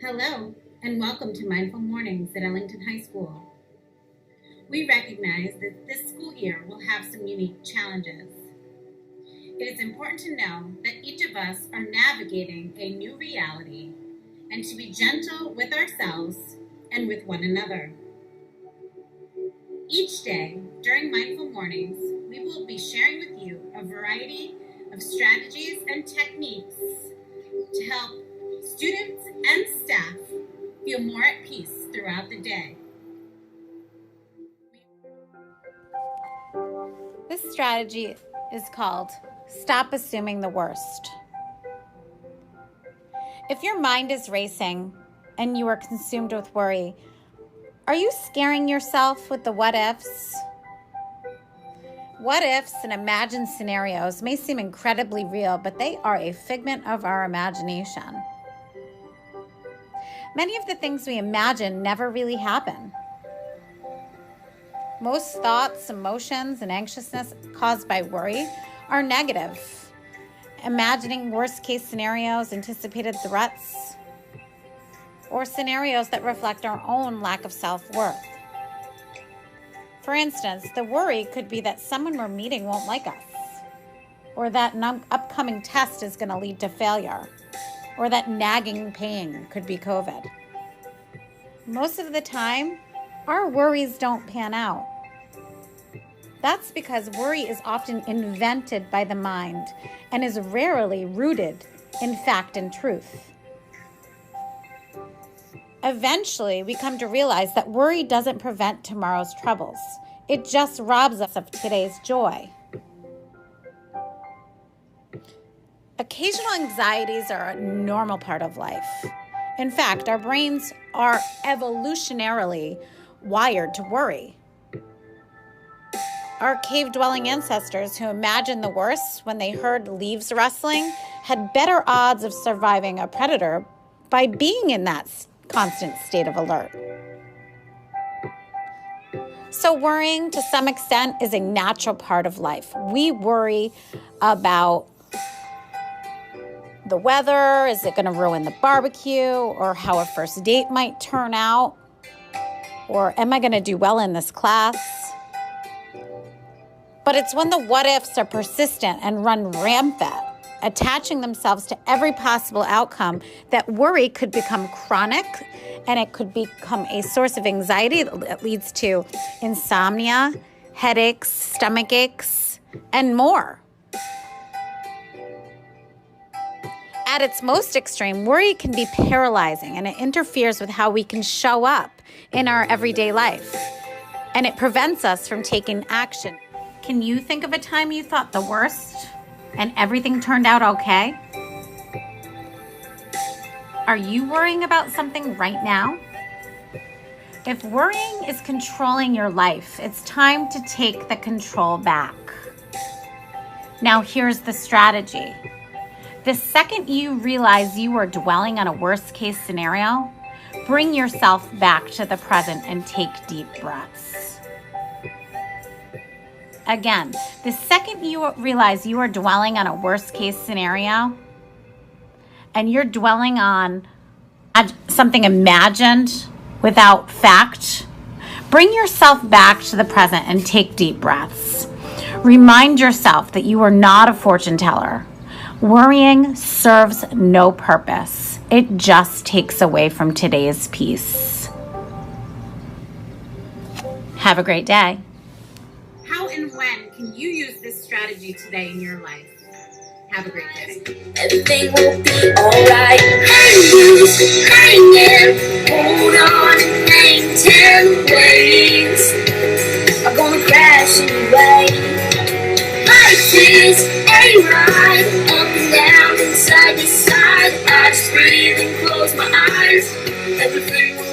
Hello, and welcome to Mindful Mornings at Ellington High School. We recognize that this school year will have some unique challenges. It is important to know that each of us are navigating a new reality and to be gentle with ourselves and with one another. Each day, during Mindful Mornings, we will be sharing with you a variety of strategies and techniques to help students and staff feel more at peace throughout the day. This strategy is called Stop Assuming the Worst. If your mind is racing and you are consumed with worry, are you scaring yourself with the what ifs? What ifs and imagined scenarios may seem incredibly real, but they are a figment of our imagination. Many of the things we imagine never really happen. Most thoughts, emotions, and anxiousness caused by worry are negative. Imagining worst-case scenarios, anticipated threats, or scenarios that reflect our own lack of self-worth. For instance, the worry could be that someone we're meeting won't like us, or that an upcoming test is going to lead to failure, or that nagging pain could be COVID. Most of the time, our worries don't pan out. That's because worry is often invented by the mind and is rarely rooted in fact and truth. Eventually, we come to realize that worry doesn't prevent tomorrow's troubles. It just robs us of today's joy. Occasional anxieties are a normal part of life. In fact, our brains are evolutionarily wired to worry. Our cave-dwelling ancestors who imagined the worst when they heard leaves rustling had better odds of surviving a predator by being in that constant state of alert. So worrying, to some extent, is a natural part of life. We worry about the weather, is it going to ruin the barbecue, or how a first date might turn out, or am I going to do well in this class? But it's when the what-ifs are persistent and run rampant, attaching themselves to every possible outcome, that worry could become chronic, and it could become a source of anxiety that leads to insomnia, headaches, stomach aches, and more. At its most extreme, worry can be paralyzing, and it interferes with how we can show up in our everyday life, and it prevents us from taking action. Can you think of a time you thought the worst and everything turned out okay? Are you worrying about something right now? If worrying is controlling your life, it's time to take the control back. Now here's the strategy. The second you realize you are dwelling on a worst-case scenario, bring yourself back to the present and take deep breaths. Again, the second you realize you are dwelling on a worst-case scenario and you're dwelling on something imagined without fact, bring yourself back to the present and take deep breaths. Remind yourself that you are not a fortune teller. Worrying serves no purpose. It just takes away from today's peace. Have a great day. How and when can you use this strategy today in your life? Have a great day. Everything will be alright. Hang loose, hang in, hold on, hang 10 waves. I'm gonna crash anyway. Life is a ride, up and down, and side to side. I just breathe and close my eyes. Everything will